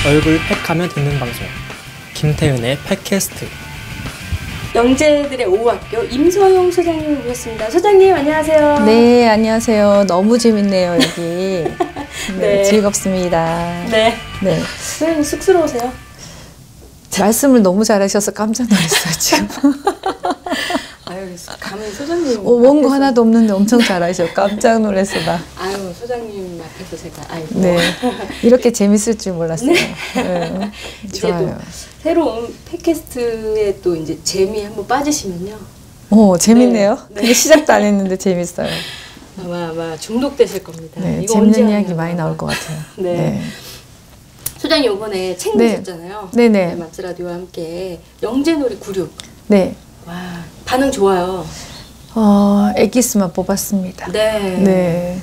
얼굴 팩하면 듣는 방송 김태은의 팩캐스트. 영재들의 오후학교 임서용 소장님 모셨습니다. 소장님 안녕하세요. 네, 안녕하세요. 너무 재밌네요, 여기. 네, 네. 즐겁습니다. 네. 네. 소장님 쑥스러우세요? 말씀을 너무 잘하셔서 깜짝 놀랐어요, 지금. 아유, 감히 소장님 원고 하나도 없는데 엄청 잘하셔. 깜짝 놀랐어, 나. 아유, 소장님 앞에서 제가 아이고. 네. 이렇게 재밌을 줄 몰랐어요. 네. 네. 이제 좋아요. 또 새로운 팟캐스트에 또 이제 재미 한번 빠지시면요. 오, 재밌네요. 네. 근데 시작도 안 했는데 재밌어요. 아마 중독되실 겁니다. 네, 이거 재밌는 언제 이야기 하나 많이 봐요. 나올 것 같아요. 네. 네. 소장님 이번에 책 네. 내셨잖아요. 네네. 마츠라디오와 함께 영재놀이 96. 네. 와, 반응 좋아요. 엑기스만 뽑았습니다. 네. 네.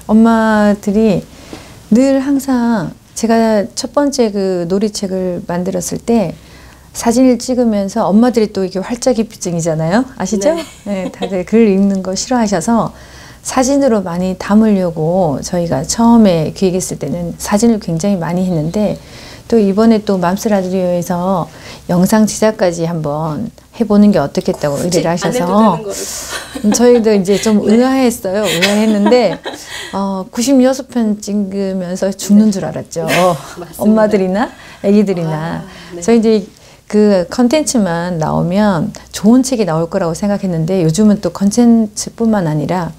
엄마들이 늘 항상 제가 첫 번째 그 놀이책을 만들었을 때 사진을 찍으면서 엄마들이 또 이게 활자기피증이잖아요. 아시죠? 네. 네, 다들 글 읽는 거 싫어하셔서 사진으로 많이 담으려고 저희가 처음에 기획했을 때는 사진을 굉장히 많이 했는데 또 이번에 또 맘스라디오에서 영상 제작까지 한번 해보는 게 어떻겠다고 의뢰를 하셔서 저희도 이제 좀 네. 의아했어요. 의아했는데 96편 찍으면서 죽는 줄 알았죠. 엄마들이나 애기들이나. 네. 저희 이제 그 컨텐츠만 나오면 좋은 책이 나올 거라고 생각했는데 요즘은 또 컨텐츠뿐만 아니라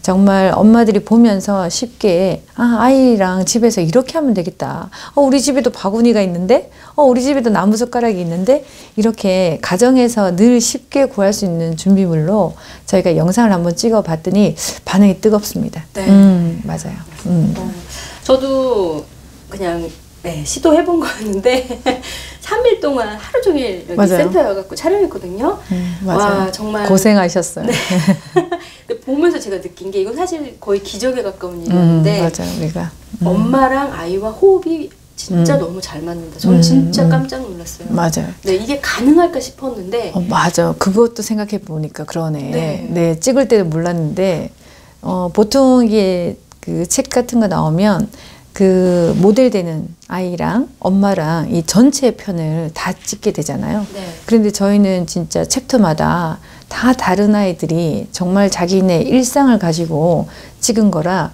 정말 엄마들이 보면서 쉽게 아이랑 집에서 이렇게 하면 되겠다. 우리 집에도 바구니가 있는데 우리 집에도 나무젓가락이 있는데 이렇게 가정에서 늘 쉽게 구할 수 있는 준비물로 저희가 영상을 한번 찍어 봤더니 반응이 뜨겁습니다. 네. 맞아요. 저도 그냥 시도해본 거였는데 3일 동안 하루 종일 여기 맞아요. 센터에 와갖고 촬영했거든요. 맞아요. 와, 정말 고생하셨어요. 네. 근데 보면서 제가 느낀 게 이건 사실 거의 기적에 가까운 일이었는데 맞아요. 우리가 엄마랑 아이와 호흡이 진짜 너무 잘 맞는다. 저는 진짜 깜짝 놀랐어요. 맞아요. 네, 이게 가능할까 싶었는데 맞아. 그것도 생각해 보니까 그러네. 네. 네, 찍을 때도 몰랐는데 보통 이게 그 책 같은 거 나오면 그 모델 되는 아이랑 엄마랑 이 전체 편을 다 찍게 되잖아요. 네. 그런데 저희는 진짜 챕터마다 다 다른 아이들이 정말 자기네 일상을 가지고 찍은 거라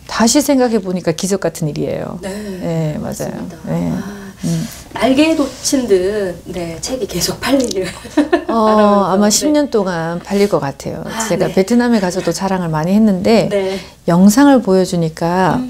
다시 생각해 보니까 기적 같은 일이에요. 네, 네, 맞아요. 네. 날개에 돋친 듯 책이 계속 팔리기를 아마 10년 동안 팔릴 것 같아요. 제가 네. 베트남에 가서도 자랑을 많이 했는데 네. 영상을 보여주니까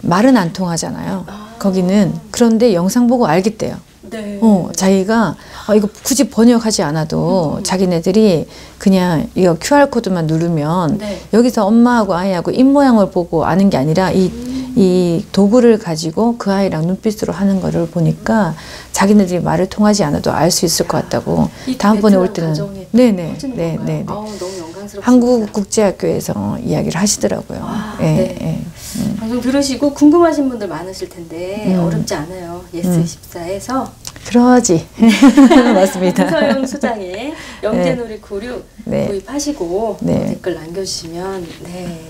말은 안 통하잖아요. 거기는. 그런데 영상 보고 알겠대요. 네. 자기가 이거 굳이 번역하지 않아도 자기네들이 그냥 이거 QR코드만 누르면 네. 여기서 엄마하고 아이하고 입모양을 보고 아는 게 아니라 이 도구를 가지고 그 아이랑 눈빛으로 하는 거를 보니까 자기네들이 말을 통하지 않아도 알 수 있을 것 같다고. 다음번에 올 때는 네네. 너무 영광스럽습니다. 한국국제학교에서 이야기를 하시더라고요. 네. 방송 들으시고 궁금하신 분들 많으실 텐데 어렵지 않아요. 예스24에서 그러지. 맞습니다. 임서용 소장의 영재놀이 96 구입하시고 댓글 남겨주시면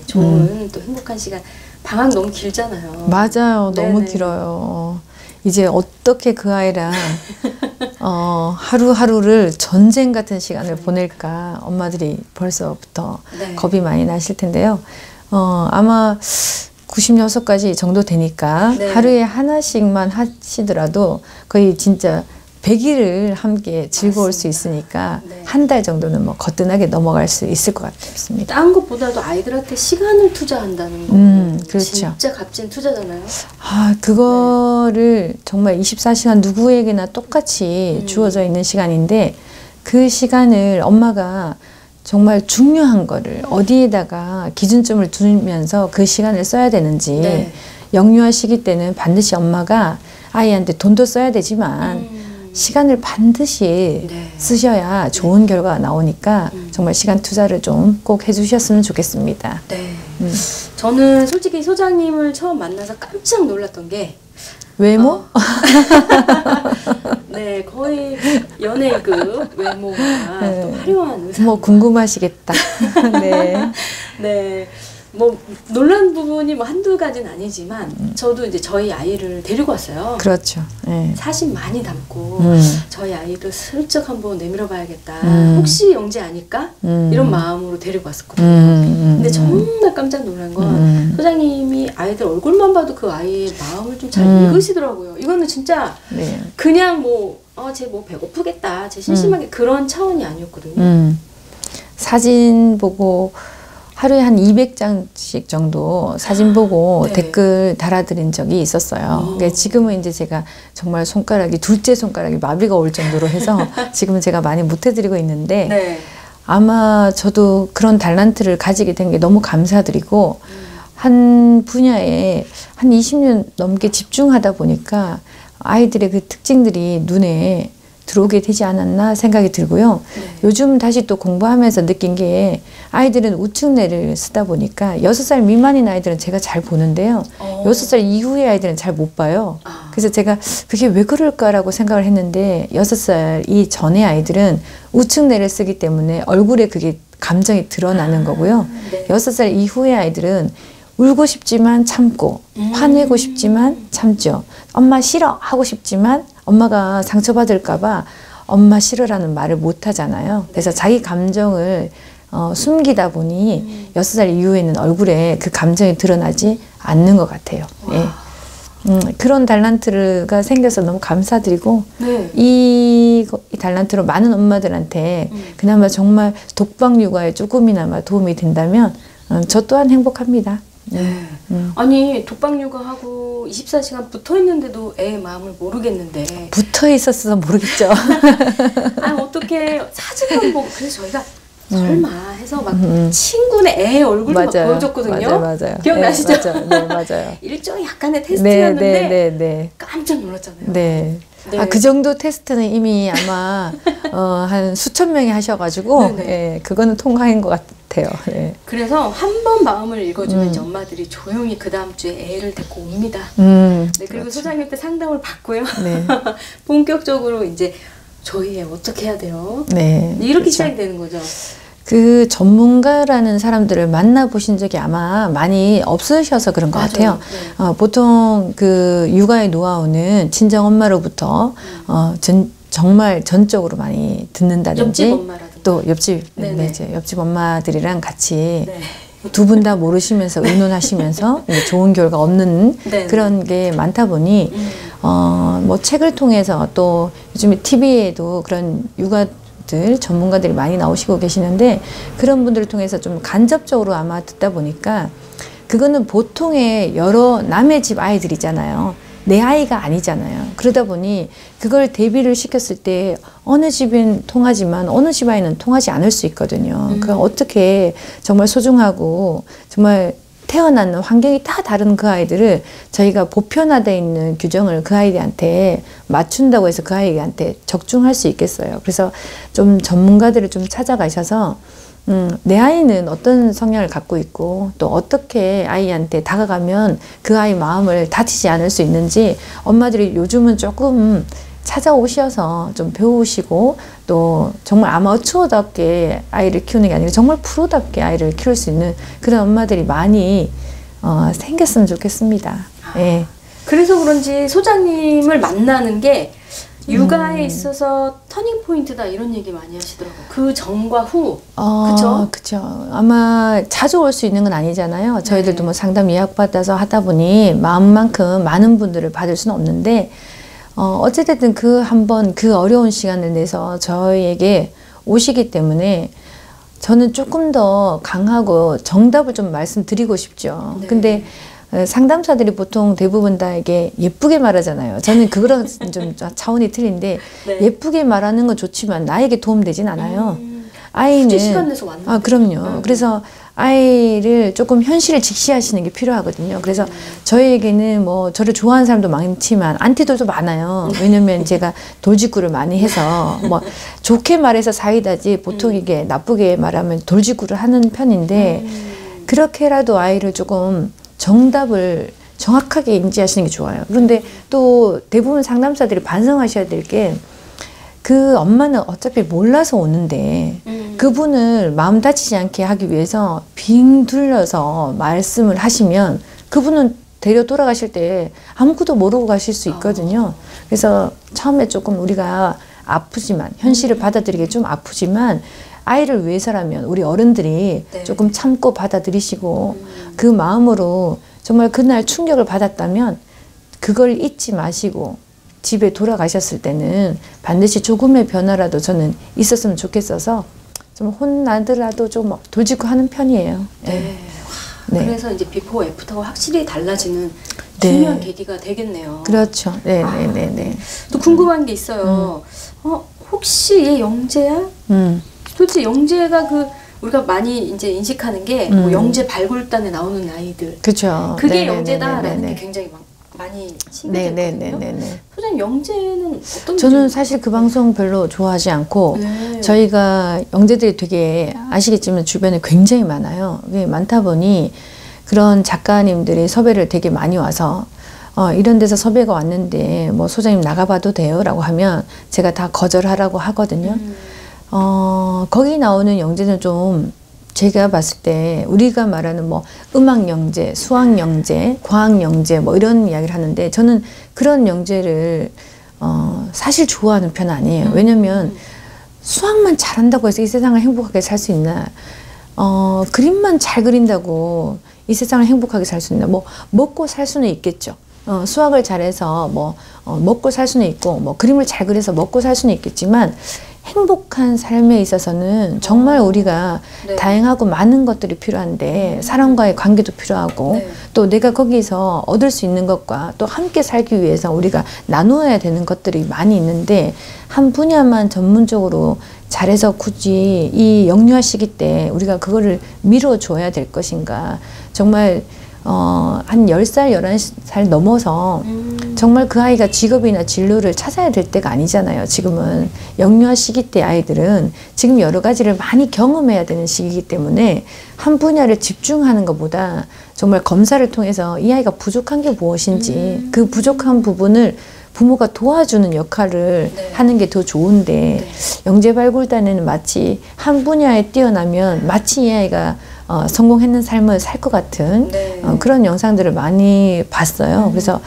좋은 또 행복한 시간. 방학 너무 길잖아요. 맞아요. 너무 네네. 길어요. 이제 어떻게 그 아이랑 하루하루를 전쟁 같은 시간을 보낼까 엄마들이 벌써부터 겁이 많이 나실 텐데요. 아마 96가지 정도 되니까 하루에 하나씩만 하시더라도 거의 진짜 100일을 함께 즐거울 수 있으니까 한 달 정도는 뭐 거뜬하게 넘어갈 수 있을 것 같습니다. 딴 것보다도 아이들한테 시간을 투자한다는 거 그렇죠. 진짜 값진 투자잖아요. 그거를 정말 24시간 누구에게나 똑같이 주어져 있는 시간인데 그 시간을 엄마가 정말 중요한 거를 어디에다가 기준점을 두면서 그 시간을 써야 되는지 영유아 시기 때는 반드시 엄마가 아이한테 돈도 써야 되지만 시간을 반드시 쓰셔야 좋은 결과가 나오니까 정말 시간 투자를 좀 꼭 해주셨으면 좋겠습니다. 네. 저는 솔직히 소장님을 처음 만나서 깜짝 놀랐던 게 외모? 네, 거의 연예급 외모가 또 화려한 의상. 뭐 궁금하시겠다. 네. 네. 뭐 놀란 부분이 뭐 한두 가지는 아니지만 저도 이제 저희 아이를 데리고 왔어요. 그렇죠. 네. 사심 많이 담고 저희 아이도 슬쩍 한번 내밀어 봐야겠다. 혹시 영재 아닐까? 이런 마음으로 데리고 왔었거든요. 근데 정말 깜짝 놀란 건 소장님이 아이들 얼굴만 봐도 그 아이의 마음을 좀 잘 읽으시더라고요. 이거는 진짜 네. 그냥 뭐 쟤 뭐 배고프겠다, 쟤 심심하게 그런 차원이 아니었거든요. 사진 보고 하루에 한 200장씩 정도 사진 보고 네. 댓글 달아드린 적이 있었어요. 지금은 이제 제가 정말 둘째 손가락이 마비가 올 정도로 해서 지금은 제가 많이 못 해드리고 있는데 네. 아마 저도 그런 달란트를 가지게 된 게 너무 감사드리고 한 분야에 한 20년 넘게 집중하다 보니까 아이들의 그 특징들이 눈에 들어오게 되지 않았나 생각이 들고요. 네. 요즘 다시 또 공부하면서 느낀 게 아이들은 우측내를 쓰다 보니까 6살 미만인 아이들은 제가 잘 보는데요. 6살 이후의 아이들은 잘 못 봐요. 그래서 제가 그게 왜 그럴까라고 생각을 했는데 6살 이전의 아이들은 우측내를 쓰기 때문에 얼굴에 그게 감정이 드러나는 거고요. 네. 6살 이후의 아이들은 울고 싶지만 참고 화내고 싶지만 참죠. 엄마 싫어 하고 싶지만 엄마가 상처받을까봐 엄마 싫어라는 말을 못 하잖아요. 그래서 자기 감정을 숨기다 보니 6살 이후에는 얼굴에 그 감정이 드러나지 않는 것 같아요. 예. 그런 달란트가 생겨서 너무 감사드리고 네. 이 달란트로 많은 엄마들한테 그나마 정말 독박 육아에 조금이나마 도움이 된다면 저 또한 행복합니다. 네. 아니 독박 육아하고 24시간 붙어 있는데도 애의 마음을 모르겠는데 붙어 있었어서 모르겠죠. 아 어떻게 사진만 보고 그래서 저희가 설마 해서 막 친구네 애 얼굴도 막 보여줬거든요. 맞아요. 기억나시죠? 네, 맞아요. 일종의 약간의 테스트였는데 네. 깜짝 놀랐잖아요. 네. 네. 아, 그 정도 테스트는 이미 아마 한 수천 명이 하셔가지고 예, 그거는 통과인 것 같아요. 네. 그래서 한 번 마음을 읽어주면 이제 엄마들이 조용히 그 다음 주에 애를 데리고 옵니다. 네, 그리고 그렇죠. 소장님한테 상담을 받고요. 네. 본격적으로 이제 저희 애 어떻게 해야 돼요? 네. 이렇게 그렇죠. 시작이 되는 거죠. 그 전문가라는 사람들을 만나보신 적이 아마 많이 없으셔서 그런 것 같아요. 네. 보통 그 육아의 노하우는 친정엄마로부터 정말 전적으로 많이 듣는다든지 옆집 엄마라든지 또 옆집 엄마들이랑 같이 두 분 다 모르시면서 의논하시면서 좋은 결과 없는 그런 게 많다 보니 뭐 책을 통해서 또 요즘에 TV에도 그런 육아들 전문가들이 많이 나오시고 계시는데 그런 분들을 통해서 좀 간접적으로 아마 듣다 보니까 그거는 보통의 여러 남의 집 아이들이잖아요. 내 아이가 아니잖아요. 그러다 보니 그걸 대비를 시켰을 때 어느 집은 통하지만 어느 집 아이는 통하지 않을 수 있거든요. 그러니까 어떻게 정말 소중하고 정말 태어나는 환경이 다 다른 그 아이들을 저희가 보편화되어 있는 규정을 그 아이들한테 맞춘다고 해서 그 아이한테 적중할 수 있겠어요. 그래서 좀 전문가들을 좀 찾아가셔서 내 아이는 어떤 성향을 갖고 있고 또 어떻게 아이한테 다가가면 그 아이 마음을 다치지 않을 수 있는지 엄마들이 요즘은 조금 찾아오셔서 좀 배우시고 또 정말 아마추어답게 아이를 키우는 게 아니라 정말 프로답게 아이를 키울 수 있는 그런 엄마들이 많이 생겼으면 좋겠습니다. 예. 그래서 그런지 소장님을 만나는 게 육아에 있어서 터닝 포인트다 이런 얘기 많이 하시더라고요. 그 전과 후. 그쵸. 아마 자주 올 수 있는 건 아니잖아요. 저희들도 뭐 상담 예약받아서 하다 보니 마음만큼 많은 분들을 받을 수는 없는데 어찌됐든 한번 그 어려운 시간을 내서 저희에게 오시기 때문에 저는 조금 더 강하고 정답을 좀 말씀드리고 싶죠. 네. 근데 상담사들이 보통 대부분 다 이게 예쁘게 말하잖아요. 저는 그거랑 좀 차원이 틀린데 예쁘게 말하는 건 좋지만 나에게 도움되진 않아요. 아이는 시간 내서 왔는데. 그럼요. 그래서 아이를 조금 현실을 직시하시는 게 필요하거든요. 그래서 저희에게는 뭐 저를 좋아하는 사람도 많지만 안티들도 많아요. 왜냐면 제가 돌직구를 많이 해서 뭐 좋게 말해서 사이다지 보통 이게 나쁘게 말하면 돌직구를 하는 편인데 그렇게라도 아이를 조금 정답을 정확하게 인지하시는 게 좋아요. 그런데 또 대부분 상담사들이 반성하셔야 될 게 그 엄마는 어차피 몰라서 오는데 그분을 마음 다치지 않게 하기 위해서 빙 둘러서 말씀을 하시면 그분은 데려 돌아가실 때 아무것도 모르고 가실 수 있거든요. 그래서 처음에 조금 우리가 아프지만 현실을 받아들이기 좀 아프지만 아이를 위해서라면 우리 어른들이 네. 조금 참고 받아들이시고 그 마음으로 정말 그날 충격을 받았다면 그걸 잊지 마시고 집에 돌아가셨을 때는 반드시 조금의 변화라도 저는 있었으면 좋겠어서 좀 혼나더라도 좀 돌직구 하는 편이에요. 네. 네. 그래서 이제 비포 애프터가 확실히 달라지는 네. 중요한 계기가 되겠네요. 그렇죠. 네네네. 또 궁금한 게 있어요. 혹시 얘 영재야? 도대체 영재가 우리가 많이 이제 인식하는 게 뭐 영재 발굴단에 나오는 아이들. 그렇죠. 그게 영재다라는 게 굉장히 많이 신경했거든요. 소장님 영재는 어떤? 저는 사실 그 방송 별로 좋아하지 않고 네. 저희가 영재들이 되게 아시겠지만 주변에 굉장히 많아요. 많다 보니 그런 작가님들이 섭외를 되게 많이 와서 이런 데서 섭외가 왔는데 뭐 소장님 나가봐도 돼요 라고 하면 제가 다 거절하라고 하거든요. 거기 나오는 영재는 좀 제가 봤을 때 우리가 말하는 뭐 음악 영재, 수학 영재, 과학 영재 뭐 이런 이야기를 하는데 저는 그런 영재를 사실 좋아하는 편 아니에요. 왜냐면 수학만 잘한다고 해서 이 세상을 행복하게 살 수 있나? 그림만 잘 그린다고 이 세상을 행복하게 살 수 있나? 뭐 먹고 살 수는 있겠죠. 수학을 잘해서 뭐 먹고 살 수는 있고 뭐 그림을 잘 그려서 먹고 살 수는 있겠지만 행복한 삶에 있어서는 정말 우리가 네. 다양하고 많은 것들이 필요한데 사람과의 관계도 필요하고 네. 또 내가 거기서 얻을 수 있는 것과 또 함께 살기 위해서 우리가 나누어야 되는 것들이 많이 있는데 한 분야만 전문적으로 잘해서 굳이 이 영유아 시기 때 우리가 그거를 밀어줘야 될 것인가. 정말 한 10살, 11살 넘어서 정말 그 아이가 직업이나 진로를 찾아야 될 때가 아니잖아요. 지금은 영유아 시기 때 아이들은 지금 여러 가지를 많이 경험해야 되는 시기이기 때문에 한 분야를 집중하는 것보다 정말 검사를 통해서 이 아이가 부족한 게 무엇인지 그 부족한 부분을 부모가 도와주는 역할을 네. 하는 게 더 좋은데 네. 영재발굴단에는 마치 한 분야에 뛰어나면 마치 이 아이가 성공했는 삶을 살 것 같은 네. 그런 영상들을 많이 봤어요. 그래서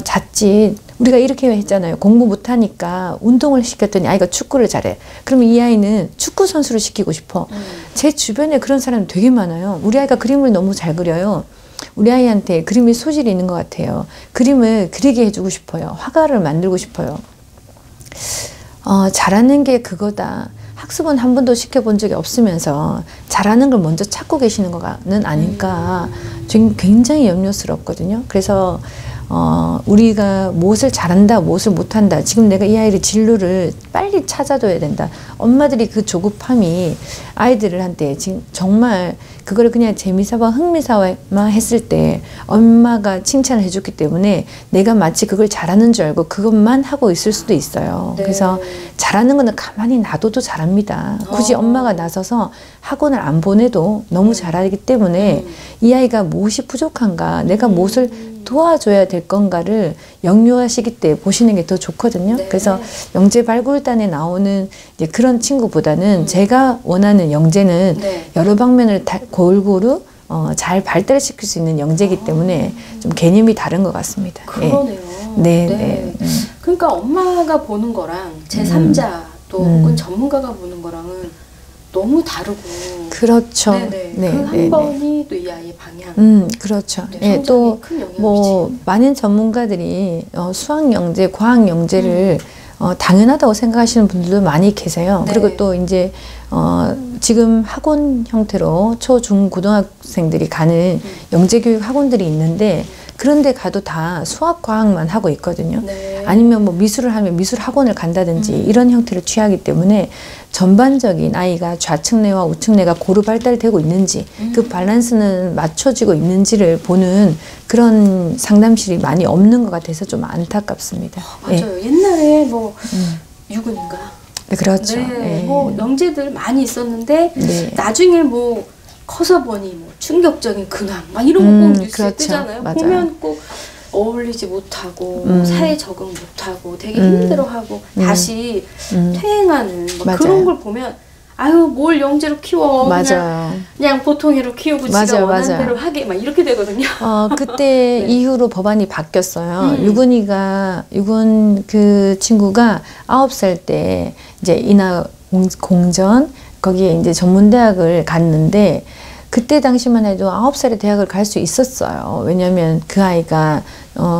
자칫 우리가 이렇게 했잖아요. 공부 못하니까 운동을 시켰더니 아이가 축구를 잘해. 그러면 이 아이는 축구 선수를 시키고 싶어. 제 주변에 그런 사람이 되게 많아요. 우리 아이가 그림을 너무 잘 그려요. 우리 아이한테 그림의 소질이 있는 것 같아요. 그림을 그리게 해주고 싶어요. 화가를 만들고 싶어요. 잘하는 게 그거다. 학습은 한 번도 시켜본 적이 없으면서 잘하는 걸 먼저 찾고 계시는 거는 아닐까. 지금 굉장히 염려스럽거든요. 그래서 우리가 무엇을 잘한다, 무엇을 못한다. 지금 내가 이 아이의 진로를 빨리 찾아둬야 된다. 엄마들이 그 조급함이 아이들한테 지금 정말 그걸 그냥 재미삼아 흥미삼아 했을 때 엄마가 칭찬을 해줬기 때문에 내가 마치 그걸 잘하는 줄 알고 그것만 하고 있을 수도 있어요. 네. 그래서 잘하는 거는 가만히 놔둬도 잘합니다. 굳이 엄마가 나서서 학원을 안 보내도 너무 잘하기 때문에 이 아이가 무엇이 부족한가, 내가 무엇을 도와줘야 될 건가를 영유아 시기 때 보시는 게 더 좋거든요. 네. 그래서 영재발굴단에 나오는 이제 그런 친구보다는 제가 원하는 영재는 네. 여러 방면을 골고루 잘 발달시킬 수 있는 영재이기 때문에 좀 개념이 다른 것 같습니다. 그러네요. 네. 네. 그러니까 엄마가 보는 거랑 제3자 또 혹은 전문가가 보는 거랑은 너무 다르고. 그렇죠. 네네. 네, 그 한 네, 번이 또 이 아이의 방향. 그렇죠. 네, 예, 또 큰 영향을 뭐 미치는. 많은 전문가들이 수학 영재, 과학 영재를 당연하다고 생각하시는 분들도 많이 계세요. 네. 그리고 또 이제 지금 학원 형태로 초, 중, 고등학생들이 가는 영재교육 학원들이 있는데 그런 데 가도 다 수학, 과학만 하고 있거든요. 네. 아니면 뭐 미술을 하면 미술 학원을 간다든지 이런 형태를 취하기 때문에 전반적인 아이가 좌측뇌와 우측뇌가 고루 발달되고 있는지 그 밸런스는 맞춰지고 있는지를 보는 그런 상담실이 많이 없는 것 같아서 좀 안타깝습니다. 맞아요. 옛날에 뭐 유근인가? 네, 그렇죠. 네. 예. 뭐 영재들 많이 있었는데 네. 나중에 뭐 커서 보니 뭐 충격적인 근황 막 이런 거 꼭 뉴스에 그렇죠. 뜨잖아요. 맞아요. 보면 꼭 어울리지 못하고 사회 적응 못하고 되게 힘들어하고 다시 퇴행하는 뭐 맞아요. 그런 걸 보면 아유 뭘 영재로 키워. 맞아요. 그냥 보통애로 키우고 맞아요, 지가 원하는 맞아요. 대로 하게 막 이렇게 되거든요. 그때 네. 이후로 법안이 바뀌었어요. 유군 그 친구가 9살 때 이제 인하 공전 거기에 이제 전문대학을 갔는데 그때 당시만 해도 9살에 대학을 갈 수 있었어요. 왜냐하면 그 아이가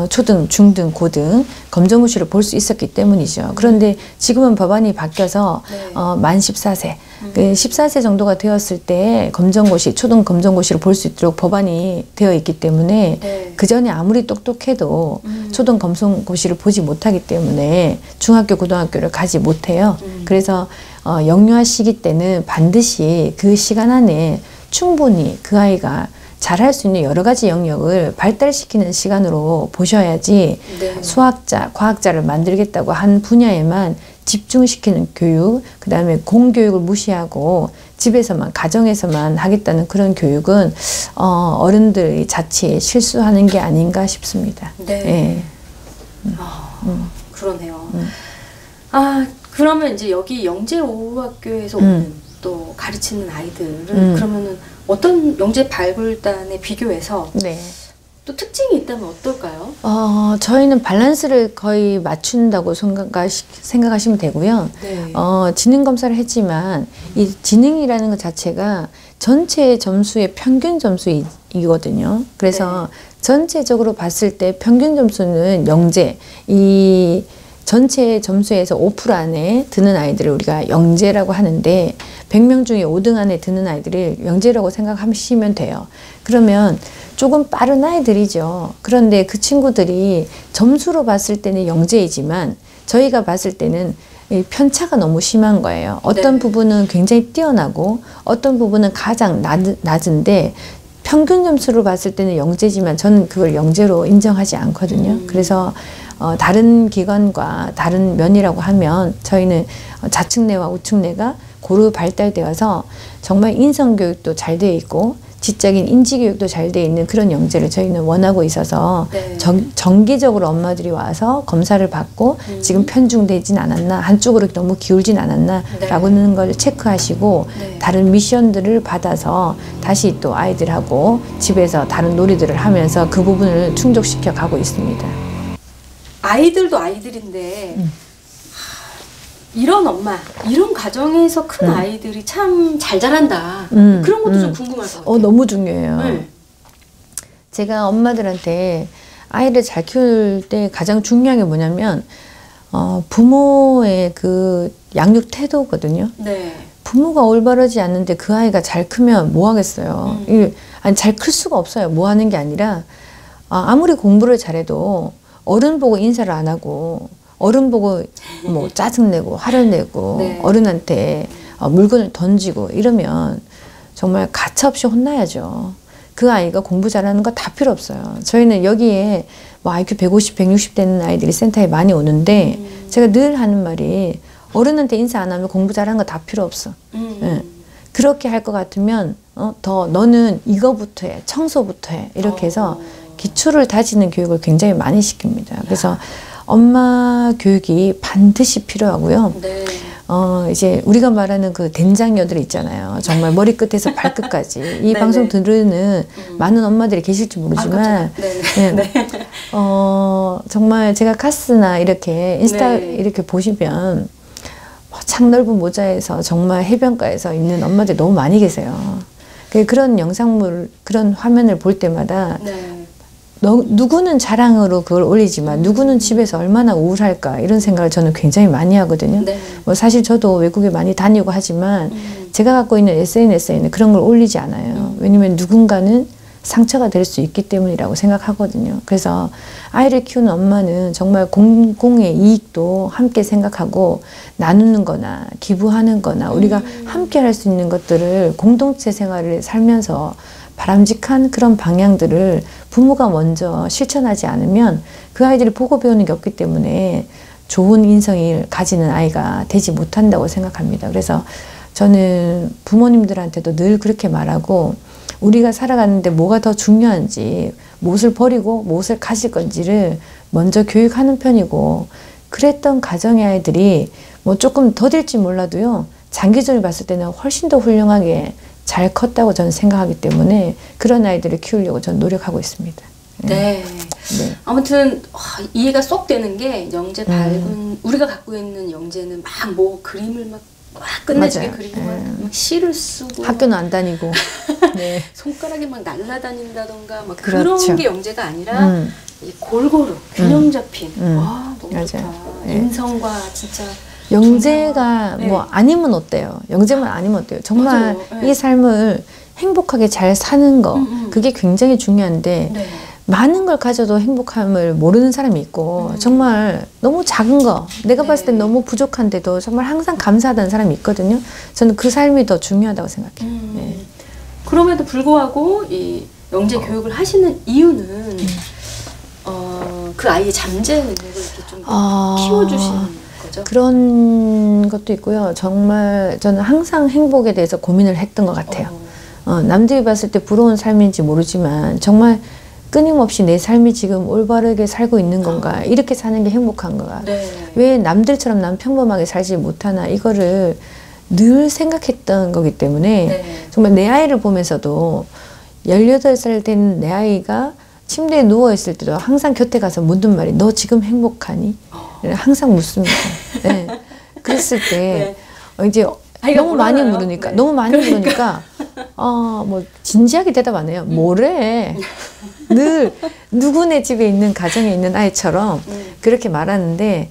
초등, 중등, 고등 검정고시를 볼 수 있었기 때문이죠. 그런데 지금은 법안이 바뀌어서 네. 만 14세, 그 14세 정도가 되었을 때 검정고시, 초등 검정고시를 볼 수 있도록 법안이 되어 있기 때문에 네. 그 전에 아무리 똑똑해도 초등 검정고시를 보지 못하기 때문에 중학교, 고등학교를 가지 못해요. 그래서 영유아 시기 때는 반드시 그 시간 안에 충분히 그 아이가 잘할 수 있는 여러 가지 영역을 발달시키는 시간으로 보셔야지 네. 수학자, 과학자를 만들겠다고 한 분야에만 집중시키는 교육, 그 다음에 공교육을 무시하고 집에서만, 가정에서만 하겠다는 그런 교육은 어른들이 자칫 실수하는 게 아닌가 싶습니다. 네. 예. 그러네요. 아, 그러면 이제 여기 영재오후학교에서 오는 또 가르치는 아이들은 그러면은 어떤 영재 발굴단에 비교해서 네. 또 특징이 있다면 어떨까요? 저희는 밸런스를 거의 맞춘다고 생각하시면 되고요. 네. 지능 검사를 했지만 이 지능이라는 것 자체가 전체 점수의 평균 점수이거든요. 그래서 전체적으로 봤을 때 평균 점수는 영재, 이 전체 점수에서 5% 안에 드는 아이들을 우리가 영재라고 하는데 100명 중에 5등 안에 드는 아이들을 영재라고 생각하시면 돼요. 그러면 조금 빠른 아이들이죠. 그런데 그 친구들이 점수로 봤을 때는 영재이지만 저희가 봤을 때는 편차가 너무 심한 거예요. 어떤 부분은 굉장히 뛰어나고 어떤 부분은 가장 낮은데 평균 점수로 봤을 때는 영재지만 저는 그걸 영재로 인정하지 않거든요. 그래서 다른 기관과 다른 면이라고 하면 저희는 좌측내와 우측내가 고루 발달되어서 정말 인성교육도 잘 되어 있고 지적인 인지교육도 잘 되어 있는 그런 영재를 저희는 원하고 있어서 정기적으로 엄마들이 와서 검사를 받고 지금 편중되진 않았나, 한쪽으로 너무 기울진 않았나 라고는 걸 체크하시고 다른 미션들을 받아서 다시 또 아이들하고 집에서 다른 놀이들을 하면서 그 부분을 충족시켜 가고 있습니다. 아이들도 아이들인데 이런 엄마, 이런 가정에서 큰 아이들이 참 잘 자란다. 그런 것도 좀 궁금할 것 같아요. 너무 중요해요. 제가 엄마들한테 아이를 잘 키울 때 가장 중요한 게 뭐냐면 부모의 그 양육 태도거든요. 네. 부모가 올바르지 않는데 그 아이가 잘 크면 뭐 하겠어요. 아니, 잘 클 수가 없어요. 뭐 하는 게 아니라 아무리 공부를 잘해도 어른 보고 인사를 안 하고 어른 보고 뭐 짜증내고 화를 내고 어른한테 물건을 던지고 이러면 정말 가차없이 혼나야죠. 그 아이가 공부 잘하는 거 다 필요 없어요. 저희는 여기에 뭐 IQ 150, 160 되는 아이들이 센터에 많이 오는데 제가 늘 하는 말이 어른한테 인사 안 하면 공부 잘하는 거 다 필요 없어. 네. 그렇게 할 것 같으면 더 너는 이거부터 해, 청소부터 해 이렇게 해서 기초를 다지는 교육을 굉장히 많이 시킵니다. 그래서 엄마 교육이 반드시 필요하고요. 네. 이제 우리가 말하는 그 된장녀들 있잖아요. 정말 머리끝에서 발끝까지. 이 방송 들으는 많은 엄마들이 계실지 모르지만, 정말 제가 카스나 이렇게 인스타 이렇게 보시면 창 넓은 모자에서 정말 해변가에서 있는 엄마들이 너무 많이 계세요. 그런 영상물, 그런 화면을 볼 때마다 누구는 자랑으로 그걸 올리지만 누구는 집에서 얼마나 우울할까 이런 생각을 저는 굉장히 많이 하거든요. 뭐 사실 저도 외국에 많이 다니고 하지만 제가 갖고 있는 SNS에는 그런 걸 올리지 않아요. 왜냐면 누군가는 상처가 될 수 있기 때문이라고 생각하거든요. 그래서 아이를 키우는 엄마는 정말 공공의 이익도 함께 생각하고 나누는 거나 기부하는 거나 우리가 함께 할 수 있는 것들을 공동체 생활을 살면서 바람직한 그런 방향들을 부모가 먼저 실천하지 않으면 그 아이들이 보고 배우는 게 없기 때문에 좋은 인성을 가지는 아이가 되지 못한다고 생각합니다. 그래서 저는 부모님들한테도 늘 그렇게 말하고 우리가 살아가는데 뭐가 더 중요한지 무엇을 버리고 무엇을 가질 건지를 먼저 교육하는 편이고 그랬던 가정의 아이들이 뭐 조금 더딜지 몰라도요. 장기적으로 봤을 때는 훨씬 더 훌륭하게 잘 컸다고 저는 생각하기 때문에 그런 아이들을 키우려고 저는 노력하고 있습니다. 네. 네. 아무튼 이해가 쏙 되는 게 영재 밝은 우리가 갖고 있는 영재는 막 뭐 그림을 막 끝내주게 맞아요. 그리고 막 시를 쓰고 학교는 안 다니고 네. 손가락이 막 날아다닌다던가 막 그렇죠. 그런 게 영재가 아니라 이 골고루 균형 잡힌 너무 맞아요. 좋다. 네. 인성과 진짜 영재가 네. 뭐 아니면 어때요? 영재만 아니면 어때요? 정말 맞아요. 네. 이 삶을 행복하게 잘 사는 거 그게 굉장히 중요한데 네. 많은 걸 가져도 행복함을 모르는 사람이 있고 정말 너무 작은 거 내가 봤을 땐 너무 부족한데도 정말 항상 감사하다는 사람이 있거든요. 저는 그 삶이 더 중요하다고 생각해요. 네. 그럼에도 불구하고 이 영재 교육을 하시는 이유는 그 아이의 잠재 능력을 이렇게 좀 키워주시는 거죠. 그런 것도 있고요. 정말 저는 항상 행복에 대해서 고민을 했던 것 같아요. 남들이 봤을 때 부러운 삶인지 모르지만 정말 끊임없이 내 삶이 지금 올바르게 살고 있는 건가, 이렇게 사는 게 행복한 거야. 네. 왜 남들처럼 난 평범하게 살지 못하나, 이거를 늘 생각했던 거기 때문에 네. 정말 내 아이를 보면서도 18살 된 내 아이가 침대에 누워있을 때도 항상 곁에 가서 묻는 말이 너 지금 행복하니? 항상 묻습니다. 네. 그랬을 때 이제 너무 많이 물으니까 너무 많이 물으니까 뭐 진지하게 대답 안 해요. 뭐래? 늘 누구네 집에 있는 가정에 있는 아이처럼 그렇게 말하는데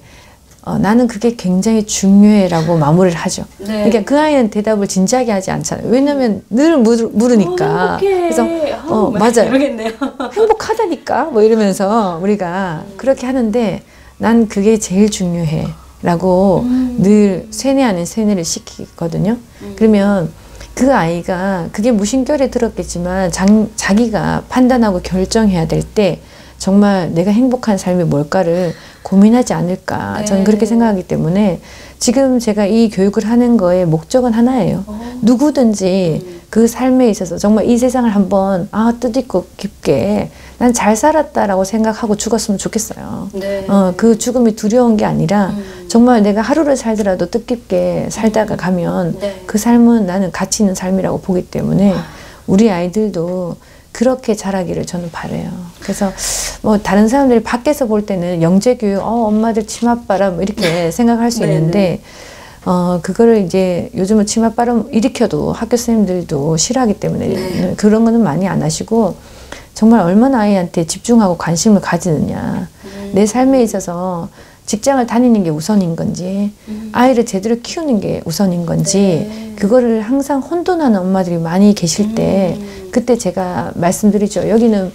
나는 그게 굉장히 중요해라고 마무리를 하죠. 네. 그러니까 그 아이는 대답을 진지하게 하지 않잖아요. 왜냐면 늘 물으니까. 그래서 맞아요. 모르겠네요. 행복하다니까 뭐 이러면서 우리가 그렇게 하는데 난 그게 제일 중요해 라고 늘 세뇌 아닌 세뇌를 시키거든요. 그러면 그 아이가 그게 무심결에 들었겠지만 자기가 판단하고 결정해야 될 때 정말 내가 행복한 삶이 뭘까를 고민하지 않을까. 네. 저는 그렇게 생각하기 때문에 지금 제가 이 교육을 하는 거의 목적은 하나예요. 누구든지 그 삶에 있어서 정말 이 세상을 한번 뜻있고 깊게 난 잘 살았다라고 생각하고 죽었으면 좋겠어요. 네. 그 죽음이 두려운 게 아니라 정말 내가 하루를 살더라도 뜻깊게 살다가 가면 네. 그 삶은 나는 가치 있는 삶이라고 보기 때문에 우리 아이들도 그렇게 자라기를 저는 바라요. 그래서 뭐 다른 사람들이 밖에서 볼 때는 영재교육 엄마들 치맛바람 이렇게 생각할 수 있는데 그거를 이제 요즘은 치맛바람 일으켜도 학교 선생님들도 싫어하기 때문에 그런 거는 많이 안 하시고 정말 얼마나 아이한테 집중하고 관심을 가지느냐. 내 삶에 있어서 직장을 다니는 게 우선인 건지 아이를 제대로 키우는 게 우선인 건지 그거를 항상 혼돈하는 엄마들이 많이 계실 때 그때 제가 말씀드리죠. 여기는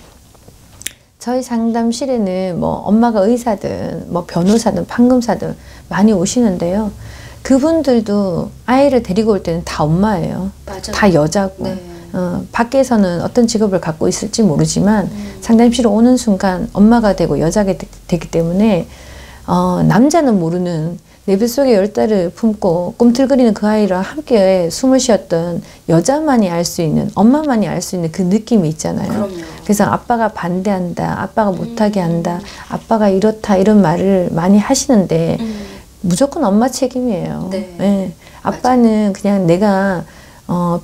저희 상담실에는 뭐 엄마가 의사든 뭐 변호사든 판검사든 많이 오시는데요. 그분들도 아이를 데리고 올 때는 다 엄마예요. 맞아요. 다 여자고. 네. 밖에서는 어떤 직업을 갖고 있을지 모르지만 상담실에 오는 순간 엄마가 되고 여자가 되기 때문에 남자는 모르는 내 뱃속에 10달을 품고 꿈틀거리는 그 아이랑 함께 숨을 쉬었던 여자만이 알 수 있는, 엄마만이 알 수 있는 그 느낌이 있잖아요. 그럼요. 그래서 아빠가 반대한다, 아빠가 못하게 한다, 아빠가 이렇다 이런 말을 많이 하시는데 무조건 엄마 책임이에요. 네. 네. 아빠는 그냥 내가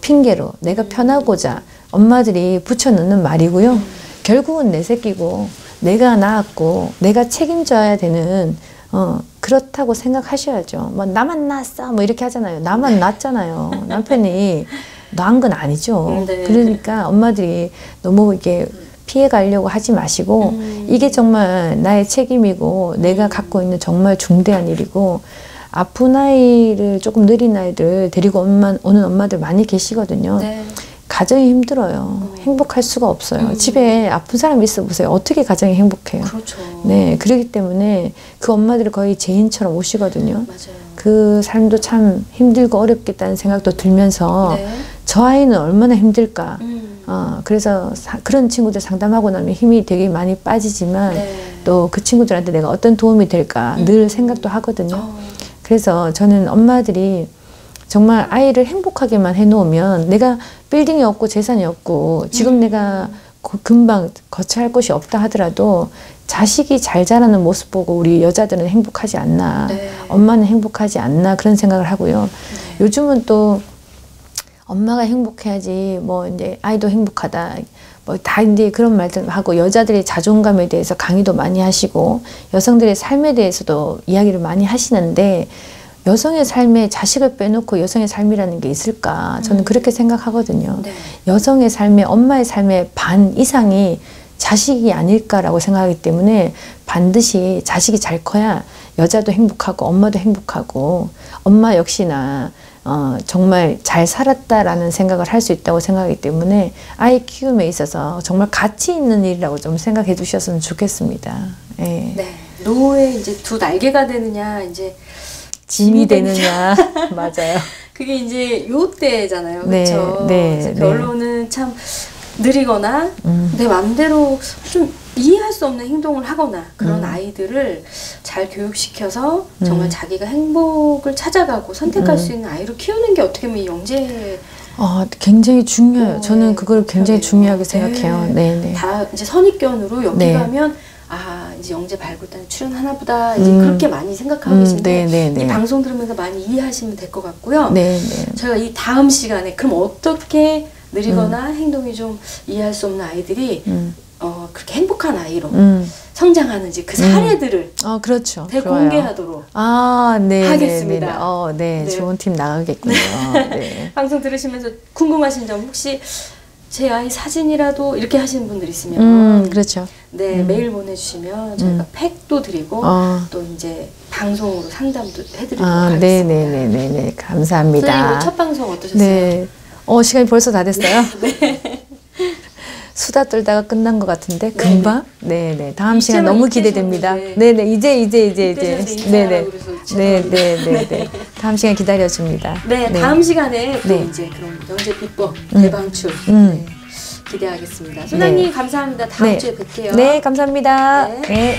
핑계로 내가 편하고자 엄마들이 붙여넣는 말이고요. 결국은 내 새끼고 내가 낳았고 내가 책임져야 되는 그렇다고 생각하셔야죠. 뭐 나만 낳았어 뭐 이렇게 하잖아요. 나만 낳았잖아요. 남편이 낳은 건 아니죠. 네. 그러니까 엄마들이 너무 이게 피해 가려고 하지 마시고 이게 정말 나의 책임이고 내가 갖고 있는 정말 중대한 일이고 아픈 아이를 조금 느린 아이를 데리고 오는 엄마들 많이 계시거든요. 네. 가정이 힘들어요. 행복할 수가 없어요. 집에 아픈 사람 있어 보세요. 어떻게 가정이 행복해요? 그렇죠. 네, 그렇기 때문에 그 엄마들이 거의 제인처럼 오시거든요. 맞아요. 그 삶도 참 힘들고 어렵겠다는 생각도 들면서 네. 저 아이는 얼마나 힘들까. 그래서 그런 친구들 상담하고 나면 힘이 되게 많이 빠지지만 네. 또 그 친구들한테 내가 어떤 도움이 될까 늘 생각도 하거든요. 그래서 저는 엄마들이 정말 아이를 행복하게만 해놓으면 내가 빌딩이 없고 재산이 없고 지금 내가 금방 거처할 곳이 없다 하더라도 자식이 잘 자라는 모습 보고 우리 여자들은 행복하지 않나, 네. 엄마는 행복하지 않나 그런 생각을 하고요. 네. 요즘은 또 엄마가 행복해야지 뭐 이제 아이도 행복하다 뭐 다 이제 그런 말들 하고 여자들의 자존감에 대해서 강의도 많이 하시고 여성들의 삶에 대해서도 이야기를 많이 하시는데 여성의 삶에 자식을 빼놓고 여성의 삶이라는 게 있을까? 저는 그렇게 생각하거든요. 네. 여성의 삶에 엄마의 삶의 반 이상이 자식이 아닐까라고 생각하기 때문에 반드시 자식이 잘 커야 여자도 행복하고 엄마도 행복하고 엄마 역시나 정말 잘 살았다라는 생각을 할 수 있다고 생각하기 때문에 아이 키움에 있어서 정말 가치 있는 일이라고 좀 생각해 주셨으면 좋겠습니다. 예. 네. 노후에 이제 두 날개가 되느냐, 이제 짐이 되느냐. 맞아요. 그게 이제 요 때잖아요. 네, 그렇죠. 네, 그래서 네. 결론은 참 느리거나 내 맘대로 좀 이해할 수 없는 행동을 하거나 그런 아이들을 잘 교육시켜서 정말 자기가 행복을 찾아가고 선택할 수 있는 아이로 키우는 게 어떻게 보면 영재 굉장히 중요해요. 저는 네, 그걸 굉장히 그러네요. 중요하게 생각해요. 네. 네, 네. 다 이제 선입견으로 여기 네. 가면 이제 영재 발굴단 출연하나 보다 이제 그렇게 많이 생각하고 계신데 네, 네, 네. 이 방송 들으면서 많이 이해하시면 될 것 같고요. 네, 네. 저희가 이 다음 시간에 그럼 어떻게 느리거나 행동이 좀 이해할 수 없는 아이들이 그렇게 행복한 아이로 성장하는지 그 사례들을 그렇죠. 대공개하도록 네, 하겠습니다. 네, 네. 네. 좋은 팀 나가겠군요. 네. 방송 들으시면서 궁금하신 점 혹시 제 아이 사진이라도 이렇게 하시는 분들 있으면 그렇죠. 네 메일 보내주시면 저희가 팩도 드리고 또 이제 방송으로 상담도 해드리도록 하겠습니다. 네, 네, 네, 네, 네. 감사합니다. 선생님 첫 방송 어떠셨어요? 네. 시간이 벌써 다 됐어요? 네. 수다 떨다가 끝난 것 같은데 금방? 네, 네. 다음 시간 너무 기대됩니다. 네, 네. 이제. 네, 네. 네, 네, 네. 다음 시간 기다려줍니다. 네, 다음 시간에 또 네. 이제 그럼 영재 비법 대방출 네, 기대하겠습니다. 소장님 감사합니다. 다음 주에 뵐게요. 네, 감사합니다. 네. 네.